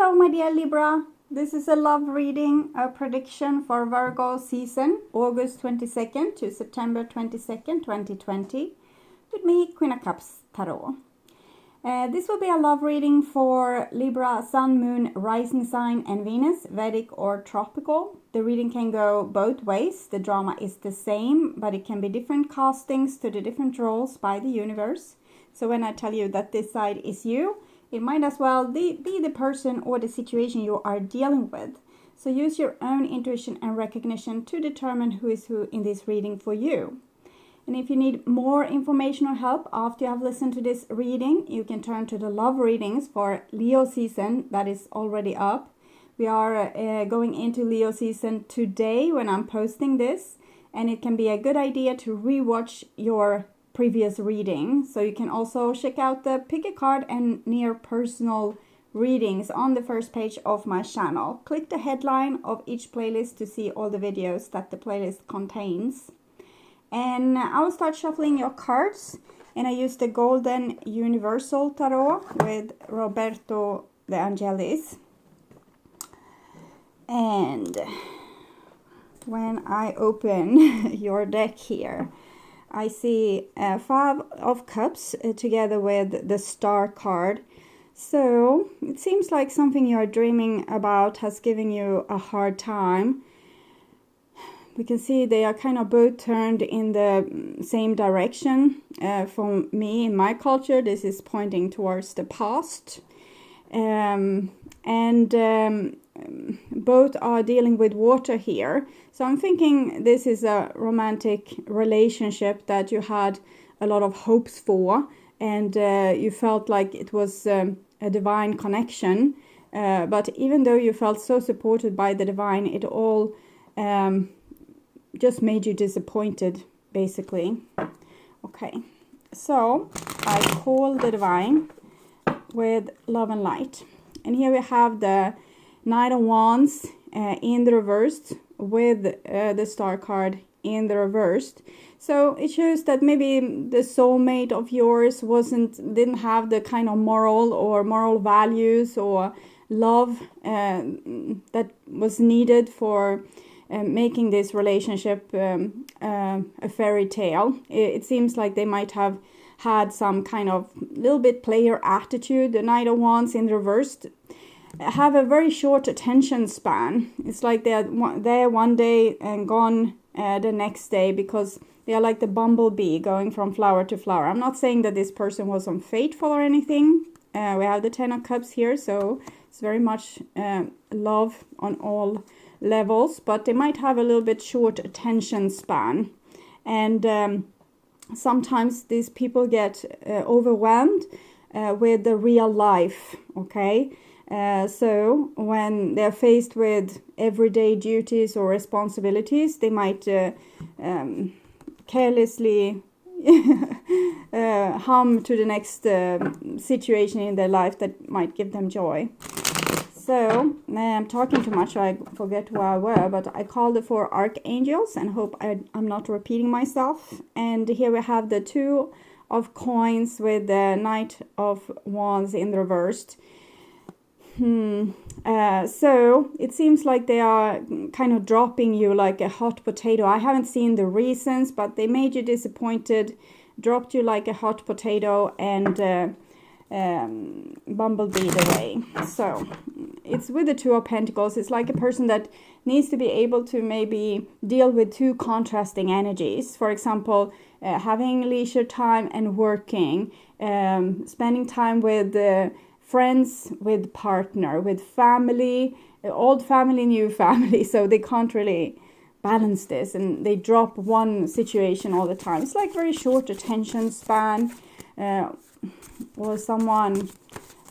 Hello, my dear Libra. This is a love reading, a prediction for Virgo season, August 22nd to September 22nd, 2020, with me, Queen of Cups Tarot. This will be a love reading for Libra, Sun, Moon, Rising Sign, and Venus, Vedic or Tropical. The reading can go both ways. The drama is the same, but it can be different castings to the different roles by the universe. So when I tell you that this side is you, it might as well be the person or the situation you are dealing with. So use your own intuition and recognition to determine who is who in this reading for you. And if you need more information or help after you have listened to this reading, you can turn to the love readings for Leo season that is already up. We are going into Leo season today when I'm posting this, and it can be a good idea to rewatch your previous reading. So you can also check out the pick a card and near personal readings on the first page of my channel. Click the headline of each playlist to see all the videos that the playlist contains. And I will start shuffling your cards, and I use the Golden Universal Tarot with Roberto De Angelis. And when I open your deck here, I see 5 of Cups together with the Star card. So it seems like something you are dreaming about has given you a hard time. We can see they are kind of both turned in the same direction. For me, in my culture, this is pointing towards the past. Both are dealing with water here. So I'm thinking this is a romantic relationship that you had a lot of hopes for, and you felt like it was a divine connection. But even though you felt so supported by the divine, it all just made you disappointed, basically. Okay, so I call the divine with love and light. And here we have the Knight of Wands in the reversed with the Star card in the reversed. So it shows that maybe the soulmate of yours didn't have the kind of moral values or love that was needed for making this relationship a fairy tale. It seems like they might have had some kind of little bit player attitude. The Knight of Wands in reversed have a very short attention span. It's like they're there one day and gone the next day, because they are like the bumblebee going from flower to flower. I'm not saying that this person was unfaithful or anything. We have the 10 of Cups here, so it's very much love on all levels, but they might have a little bit short attention span. And sometimes these people get overwhelmed with the real life, okay? So when they're faced with everyday duties or responsibilities, they might carelessly hum to the next situation in their life that might give them joy. So I'm talking too much, so I forget where I were, but I called the 4 archangels and hope I'm not repeating myself. And here we have the 2 of coins with the Knight of Wands in the reversed. So it seems like they are kind of dropping you like a hot potato. I haven't seen the reasons, but they made you disappointed, dropped you like a hot potato, and bumblebeed away. So it's with the 2 of Pentacles. It's like a person that needs to be able to maybe deal with 2 contrasting energies. For example, having leisure time and working, spending time with friends, with partner, with family, old family, new family. So they can't really balance this, and they drop one situation all the time. It's like very short attention span, or someone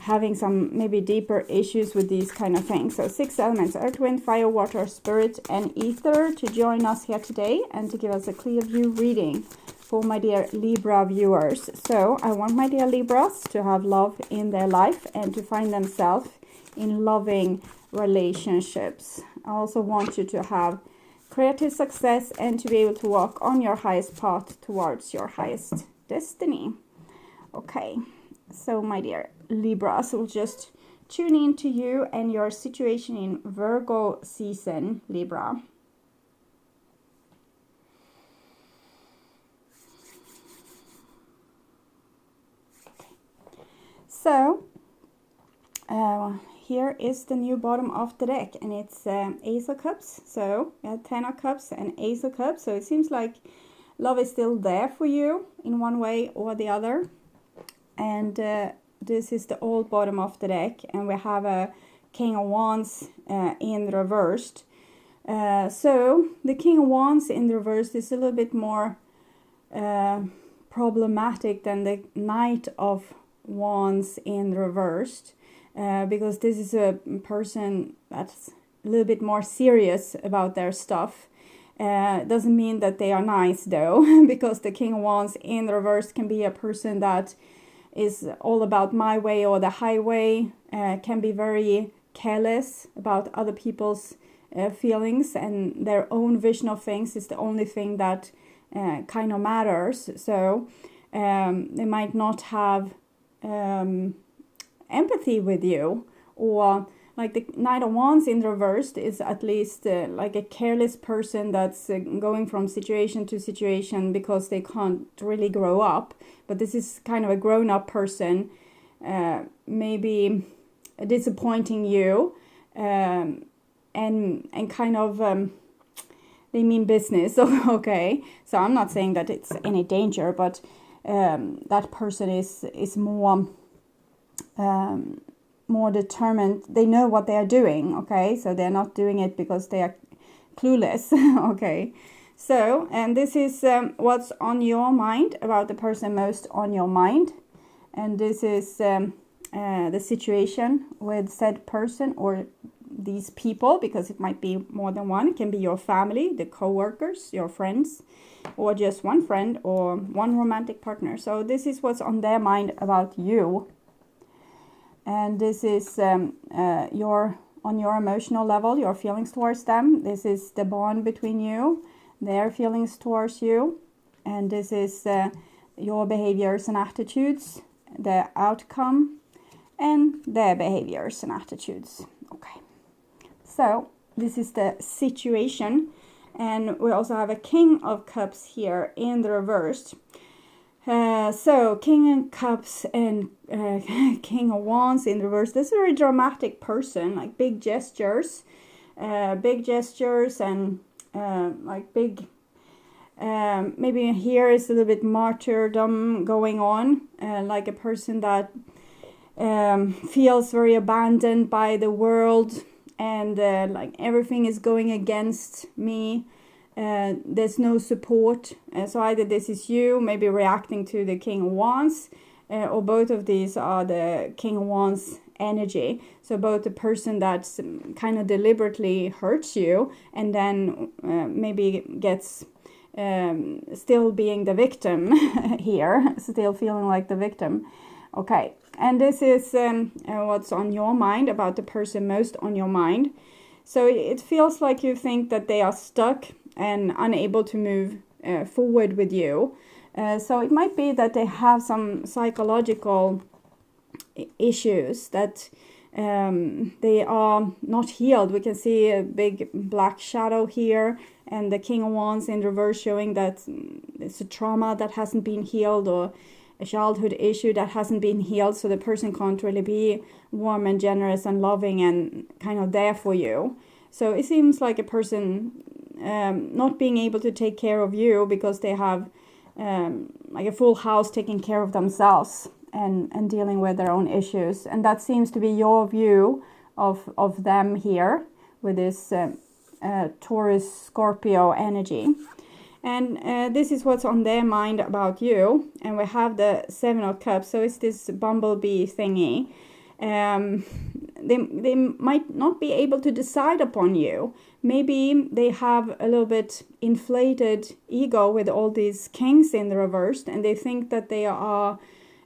having some maybe deeper issues with these kind of things. So 6 elements: earth, wind, fire, water, spirit, and ether, to join us here today and to give us a clear view reading for my dear Libra viewers. So I want my dear Libras to have love in their life and to find themselves in loving relationships. I also want you to have creative success and to be able to walk on your highest path towards your highest destiny. Okay, so my dear Libras, we'll just tune into you and your situation in Virgo season, Libra. So, here is the new bottom of the deck, and it's Ace of Cups. So, we have 10 of Cups and Ace of Cups. So, it seems like love is still there for you in one way or the other. And this is the old bottom of the deck, and we have a King of Wands in reversed. So, the King of Wands in reversed is a little bit more problematic than the Knight of Wands in reversed, because this is a person that's a little bit more serious about their stuff. Doesn't mean that they are nice though, because the King of Wands in reversed can be a person that is all about my way or the highway, can be very careless about other people's feelings, and their own vision of things is the only thing that kind of matters. So they might not have empathy with you, or like the Knight of Wands in reversed is at least like a careless person that's going from situation to situation because they can't really grow up. But this is kind of a grown-up person, maybe disappointing you, and kind of they mean business. Okay, so I'm not saying that it's any danger, but that person is more more determined. They know what they are doing. Okay, so they're not doing it because they are clueless. Okay, so and this is what's on your mind, about the person most on your mind, and this is the situation with said person or these people, because it might be more than one. It can be your family, the co-workers, your friends, or just one friend or one romantic partner. So this is what's on their mind about you, and this is your emotional level, your feelings towards them. This is the bond between you, their feelings towards you, and this is your behaviors and attitudes, the outcome, and their behaviors and attitudes. Okay, so this is the situation, and we also have a King of Cups here in the reversed. So King of Cups and King of Wands in reverse. This is a very dramatic person, like big gestures and like big, maybe here is a little bit martyrdom going on, like a person that feels very abandoned by the world, and like everything is going against me. There's no support. So either this is you maybe reacting to the King of Wands, or both of these are the King of Wands energy. So both the person that's kind of deliberately hurts you, and then maybe gets still being the victim here, still feeling like the victim. Okay, and this is what's on your mind, about the person most on your mind. So it feels like you think that they are stuck and unable to move forward with you. So it might be that they have some psychological issues, that they are not healed. We can see a big black shadow here, and the King of Wands in reverse showing that it's a trauma that hasn't been healed, or a childhood issue that hasn't been healed, so the person can't really be warm and generous and loving and kind of there for you. So it seems like a person not being able to take care of you because they have like a full house taking care of themselves and dealing with their own issues. And that seems to be your view of them here with this Taurus Scorpio energy. And this is what's on their mind about you. And we have the Seven of Cups. So it's this bumblebee thingy. They might not be able to decide upon you. Maybe they have a little bit inflated ego with all these kings in the reversed, and they think that they are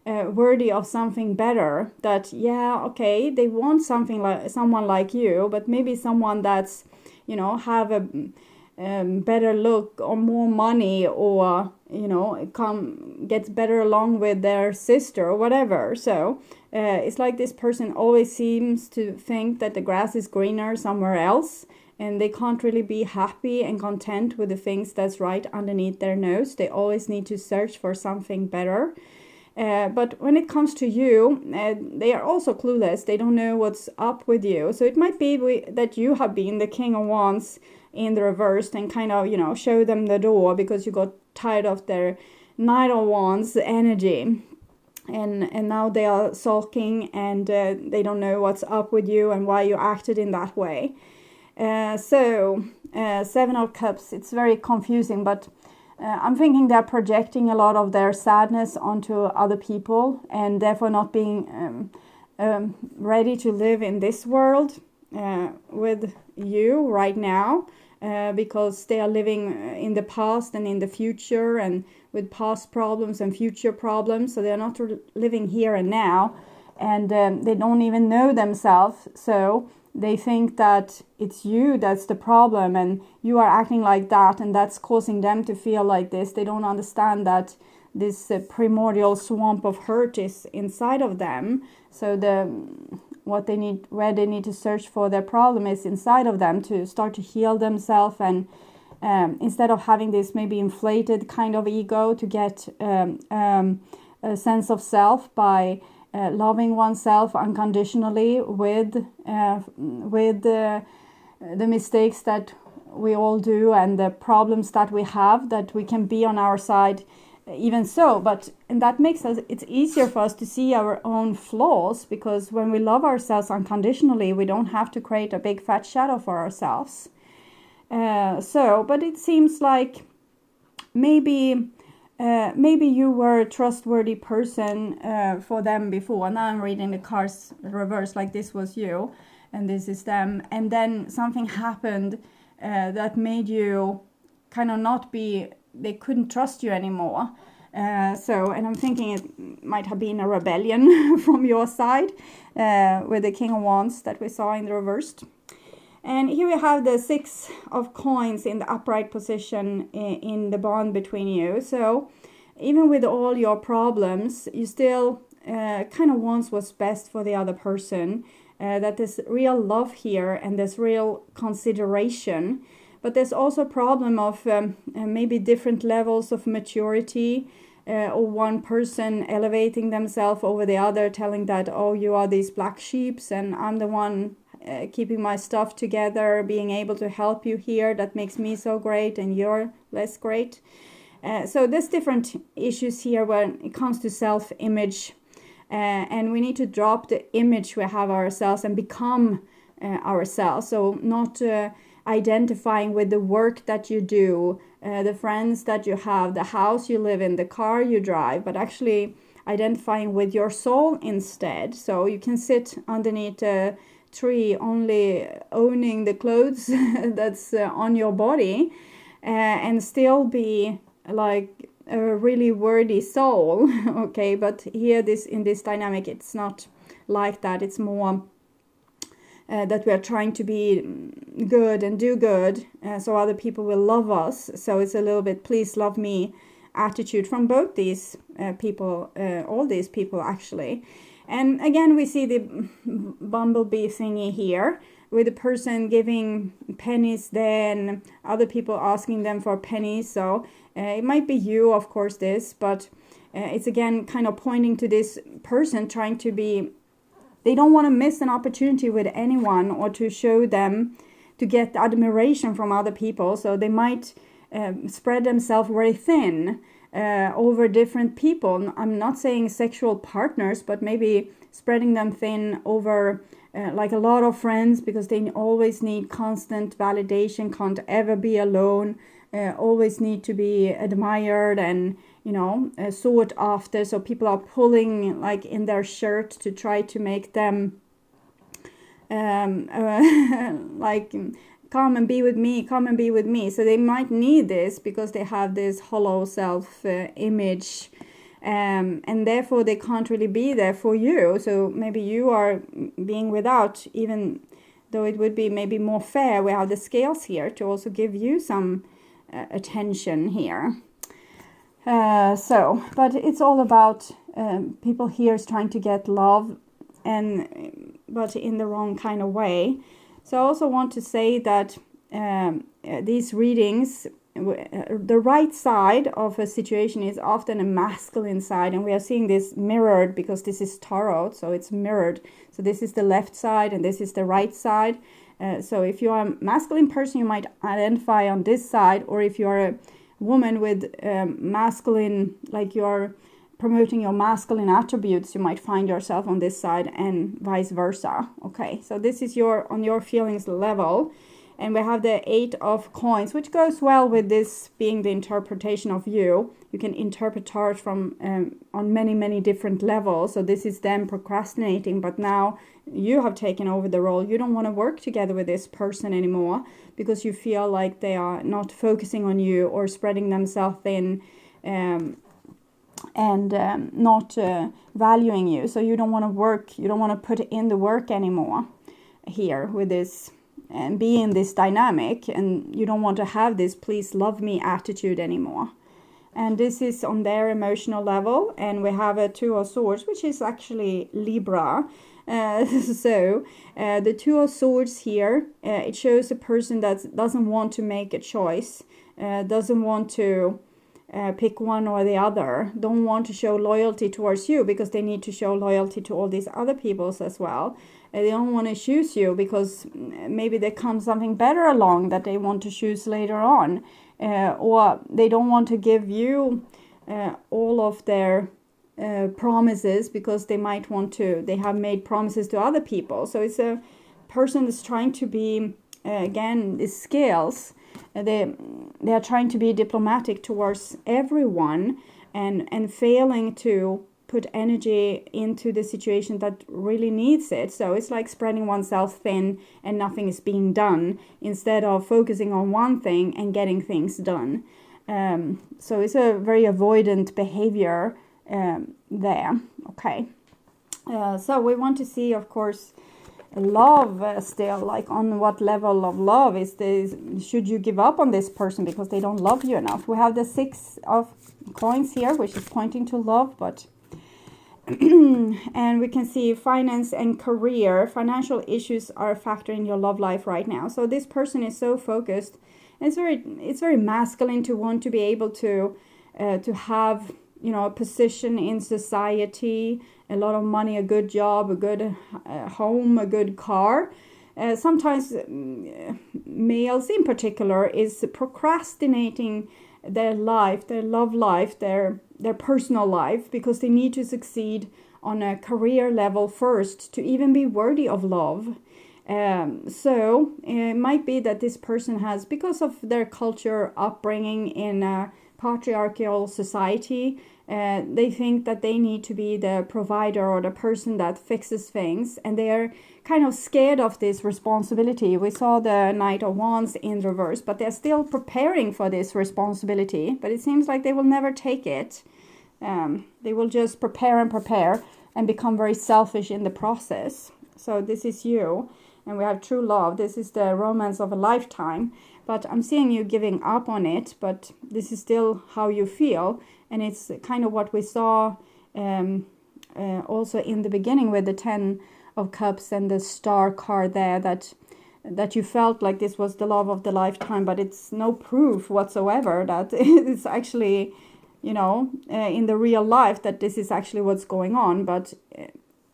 worthy of something better. That, yeah, okay, they want something like someone like you, but maybe someone that's, you know, have a better look or more money, or, you know, gets better along with their sister or whatever. So It's like this person always seems to think that the grass is greener somewhere else, and they can't really be happy and content with the things that's right underneath their nose. They always need to search for something better. But when it comes to you, they are also clueless. They don't know what's up with you. So it might be that you have been the King of Wands in the reverse and kind of, show them the door because you got tired of their Knight of Wands energy. And now they are sulking and they don't know what's up with you and why you acted in that way. Seven of Cups, it's very confusing, but I'm thinking they're projecting a lot of their sadness onto other people and therefore not being ready to live in this world with you right now, because they are living in the past and in the future and with past problems and future problems. So they're not living here and now, and they don't even know themselves. So they think that it's you that's the problem and you are acting like that, and that's causing them to feel like this. They don't understand that this primordial swamp of hurt is inside of them. So where they need to search for their problem is inside of them to start to heal themselves, and instead of having this maybe inflated kind of ego, to get a sense of self by loving oneself unconditionally with the mistakes that we all do and the problems that we have, that we can be on our side even so. And that makes it's easier for us to see our own flaws, because when we love ourselves unconditionally, we don't have to create a big fat shadow for ourselves. But it seems like maybe you were a trustworthy person for them before. Now I'm reading the cards reverse, like this was you and this is them. And then something happened that made you kind of not be, they couldn't trust you anymore. And I'm thinking it might have been a rebellion from your side with the King of Wands that we saw in the reversed. And here we have the 6 of Coins in the upright position in the bond between you. So even with all your problems, you still kind of want what's best for the other person. That there's real love here and there's real consideration. But there's also a problem of maybe different levels of maturity, or one person elevating themselves over the other, telling that, oh, you are these black sheeps and I'm the one keeping my stuff together, being able to help you here. That makes me so great and you're less great. So there's different issues here when it comes to self-image. And we need to drop the image we have ourselves and become ourselves. So not identifying with the work that you do, the friends that you have, the house you live in, the car you drive, but actually identifying with your soul instead. So you can sit underneath a tree only owning the clothes that's on your body and still be like a really worthy soul. Okay, but here in this dynamic it's not like that. It's more that we are trying to be good and do good so other people will love us. So it's a little bit please love me attitude from both these people, all these people actually. And again, we see the bumblebee thingy here with the person giving pennies there and other people asking them for pennies. So it might be you, of course, but it's again kind of pointing to this person trying to be, they don't want to miss an opportunity with anyone or to show them, to get admiration from other people. So they might spread themselves very thin over different people. I'm not saying sexual partners, but maybe spreading them thin over like a lot of friends, because they always need constant validation, can't ever be alone, always need to be admired and sought after. So people are pulling like in their shirt to try to make them like come and be with me, come and be with me. So they might need this because they have this hollow self image, and therefore they can't really be there for you. So maybe you are being without, even though it would be maybe more fair. We have the scales here to also give you some attention here. But it's all about people here is trying to get love, but in the wrong kind of way. So I also want to say that these readings, the right side of a situation is often a masculine side, and we are seeing this mirrored because this is tarot, so it's mirrored. So this is the left side and this is the right side. So if you are a masculine person, you might identify on this side, or if you are a woman with masculine, like you're promoting your masculine attributes, you might find yourself on this side, and vice versa. Okay, so this is on your feelings level. And we have the 8 of coins, which goes well with this being the interpretation of you. You can interpret tarot from on many different levels. So this is them procrastinating, but now you have taken over the role. You don't want to work together with this person anymore because you feel like they are not focusing on you or spreading themselves thin and not valuing you. So you don't want to work. You don't want to put in the work anymore here with this. And be in this dynamic, and you don't want to have this please love me attitude anymore. And this is on their emotional level. And we have a 2 of Swords, which is actually Libra. The 2 of Swords here, it shows a person that doesn't want to make a choice, doesn't want to pick one or the other, don't want to show loyalty towards you because they need to show loyalty to all these other peoples as well. They don't want to choose you because maybe there comes something better along that they want to choose later on, or they don't want to give you all of their promises because they have made promises to other people. So it's a person that's trying to be, again, the scales. They are trying to be diplomatic towards everyone and failing to put energy into the situation that really needs it. So it's like spreading oneself thin and nothing is being done instead of focusing on one thing and getting things done. So it's a very avoidant behavior there. Okay. So we want to see, of course, love still, like on what level of love is this? Should you give up on this person because they don't love you enough? We have the 6 of coins here, which is pointing to love, but and we can see finance and career. Financial issues are a factor in your love life right now. So this person is so focused. It's very masculine to want to be able to have, a position in society, a lot of money, a good job, a good home, a good car. Sometimes males in particular is procrastinating their life, their love life, their personal life, because they need to succeed on a career level first to even be worthy of love. So it might be that this person has, because of their culture upbringing in a patriarchal society, they think that they need to be the provider or the person that fixes things, and they are kind of scared of this responsibility. We saw the Knight of Wands in reverse, but they're still preparing for this responsibility, but it seems like they will never take it. They will just prepare and become very selfish in the process. So this is you, and we have true love. This is the romance of a lifetime, but I'm seeing you giving up on it, but this is still how you feel. And it's kind of what we saw also in the beginning with the 10 of Cups and the Star card there, that you felt like this was the love of the lifetime, but it's no proof whatsoever that it's actually, in the real life that this is actually what's going on. But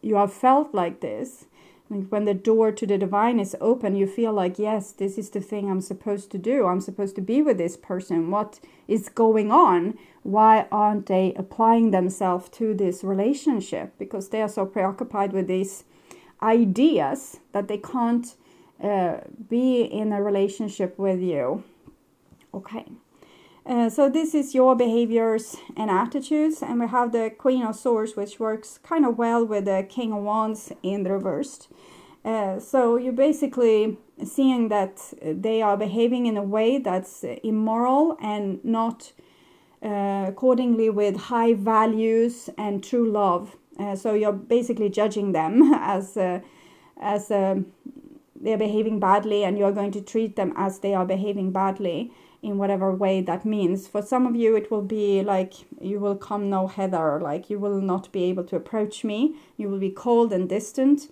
you have felt like this. Like when the door to the divine is open, you feel like, yes, this is the thing I'm supposed to do. I'm supposed to be with this person. What is going on? Why aren't they applying themselves to this relationship? Because they are so preoccupied with these ideas that they can't be in a relationship with you. Okay. So this is your behaviors and attitudes. And we have the Queen of Swords, which works kind of well with the King of Wands in the reversed. So you're basically seeing that they are behaving in a way that's immoral and not accordingly with high values and true love. So you're basically judging them as they're behaving badly, and you're going to treat them as they are behaving badly in whatever way that means. For some of you, it will be like, you will come no hither, like you will not be able to approach me. You will be cold and distant.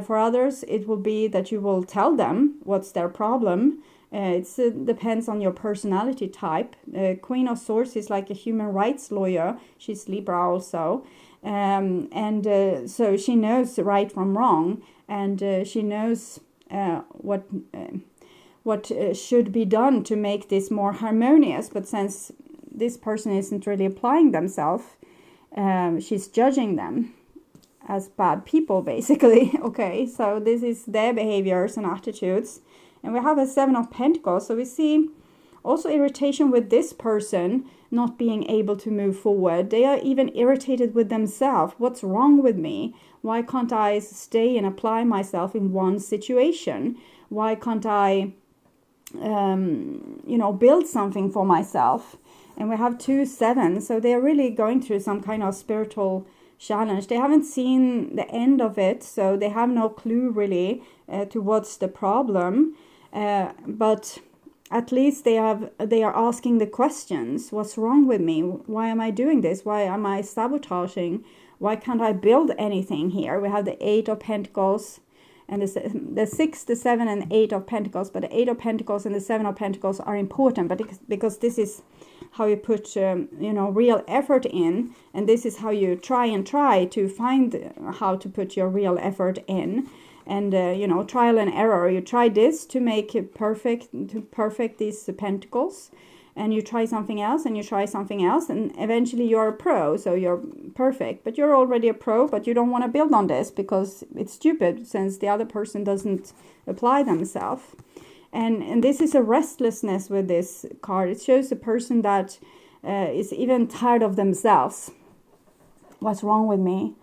For others, it will be that you will tell them what's their problem. It depends on your personality type. Queen of Swords is like a human rights lawyer. She's Libra also. So she knows right from wrong, and she knows what should be done to make this more harmonious. But since this person isn't really applying themselves, she's judging them as bad people, basically. Okay, so this is their behaviors and attitudes. And we have a 7 of Pentacles, so we see also irritation with this person not being able to move forward. They are even irritated with themselves. What's wrong with me? Why can't I stay and apply myself in one situation? Why can't I, build something for myself? And we have 2 7, so they're really going through some kind of spiritual challenge. They haven't seen the end of it, so they have no clue really to what's the problem. But at least they are asking the questions. What's wrong with me? Why am I doing this? Why am I sabotaging? Why can't I build anything here? We have the 8 of Pentacles and the 6, the 7 and 8 of Pentacles. But the 8 of Pentacles and the 7 of Pentacles are important, but because this is how you put real effort in, and this is how you try to find how to put your real effort in. And trial and error. You try this to make it perfect these pentacles, and you try something else, and you try something else, and eventually you're a pro, so you're perfect. But you're already a pro, but you don't want to build on this because it's stupid, since the other person doesn't apply themselves. And this is a restlessness with this card. It shows a person that is even tired of themselves. What's wrong with me?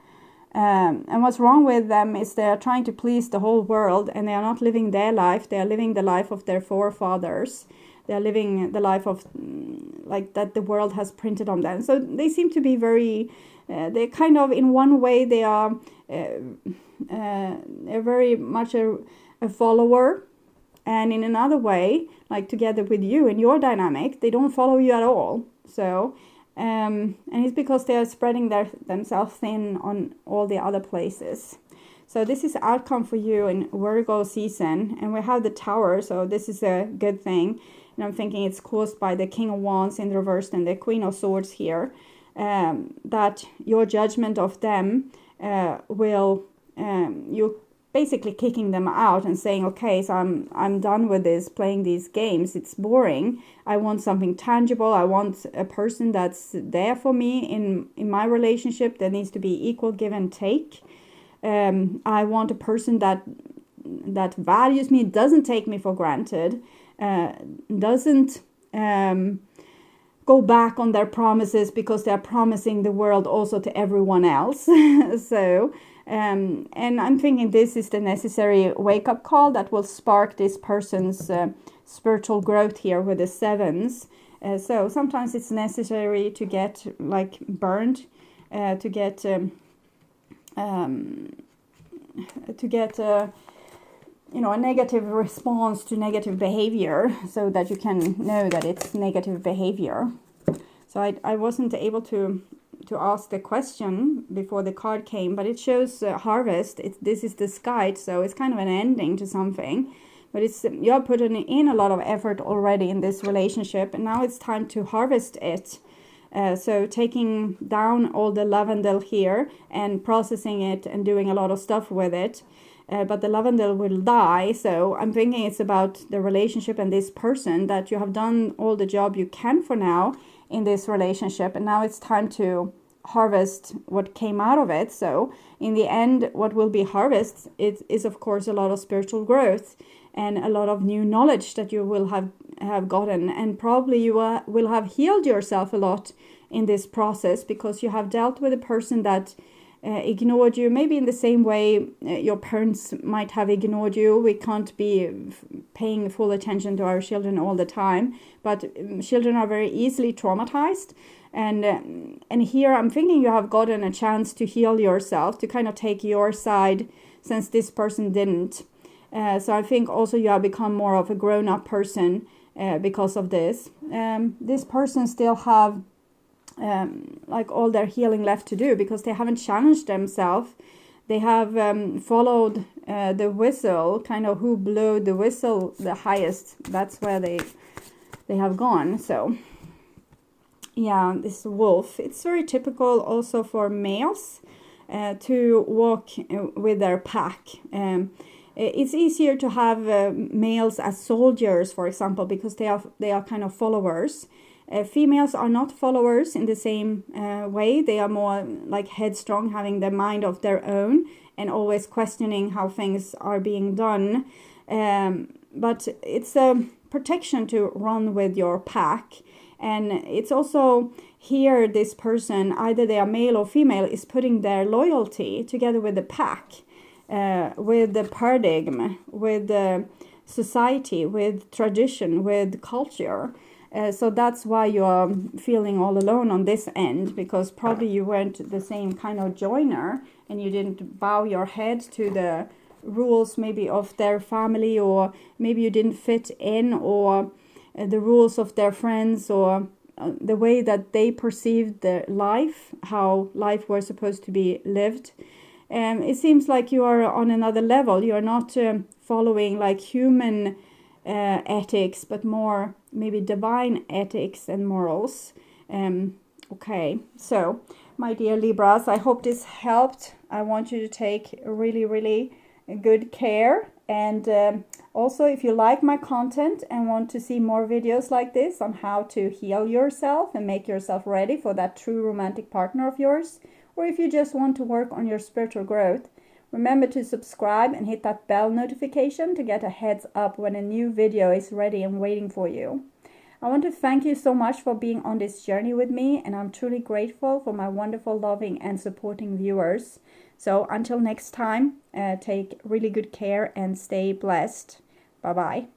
And what's wrong with them is they are trying to please the whole world, and they are not living their life. They are living the life of their forefathers. They are living the life of like that the world has printed on them. So they seem to be very, they kind of, in one way, they are very much a follower. And in another way, like together with you in your dynamic, they don't follow you at all. So and it's because they are spreading themselves thin on all the other places. So this is outcome for you in Virgo season. And we have the Tower, so this is a good thing. And I'm thinking it's caused by the King of Wands in reverse and the Queen of Swords here. That your judgment of them will, you basically kicking them out and saying, okay, so I'm done with this, playing these games. It's boring. I want something tangible. I want a person that's there for me in my relationship. There needs to be equal give and take. I want a person that values me, doesn't take me for granted, doesn't go back on their promises because they're promising the world also to everyone else. So and I'm thinking this is the necessary wake-up call that will spark this person's spiritual growth here with the 7s. So sometimes it's necessary to get like burned, to get a negative response to negative behavior, so that you can know that it's negative behavior. So I wasn't able to ask the question before the card came, but it shows harvest. This is the sky, so it's kind of an ending to something, but it's you're putting in a lot of effort already in this relationship, and now it's time to harvest it. So taking down all the lavendel here and processing it and doing a lot of stuff with it, but the lavendel will die. So I'm thinking it's about the relationship and this person, that you have done all the job you can for now in this relationship, and now it's time to harvest what came out of it. So in the end, what will be harvest is of course a lot of spiritual growth and a lot of new knowledge that you will have gotten, and probably you will have healed yourself a lot in this process, because you have dealt with a person that ignored you, maybe in the same way your parents might have ignored you. We can't be paying full attention to our children all the time, but children are very easily traumatized, and here I'm thinking you have gotten a chance to heal yourself, to kind of take your side, since this person didn't. So I think also you have become more of a grown-up person because of this. This person still have like all their healing left to do, because they haven't challenged themselves. They have followed the whistle, kind of who blew the whistle the highest. That's where they have gone. So yeah, this wolf, it's very typical also for males to walk with their pack. It's easier to have males as soldiers, for example, because they are kind of followers. Females are not followers in the same way. They are more like headstrong, having the mind of their own and always questioning how things are being done. But it's a protection to run with your pack. And it's also here, this person, either they are male or female, is putting their loyalty together with the pack, with the paradigm, with the society, with tradition, with culture. So that's why you are feeling all alone on this end, because probably you weren't the same kind of joiner and you didn't bow your head to the rules maybe of their family, or maybe you didn't fit in, or the rules of their friends, or the way that they perceived their life, how life was supposed to be lived. It seems like you are on another level. You are not following like human ethics, but more maybe divine ethics and morals. Okay, so my dear Libras, I hope this helped. I want you to take really good care, and also if you like my content and want to see more videos like this on how to heal yourself and make yourself ready for that true romantic partner of yours, or if you just want to work on your spiritual growth, remember to subscribe and hit that bell notification to get a heads up when a new video is ready and waiting for you. I want to thank you so much for being on this journey with me, and I'm truly grateful for my wonderful, loving and supporting viewers. So until next time, take really good care and stay blessed. Bye-bye.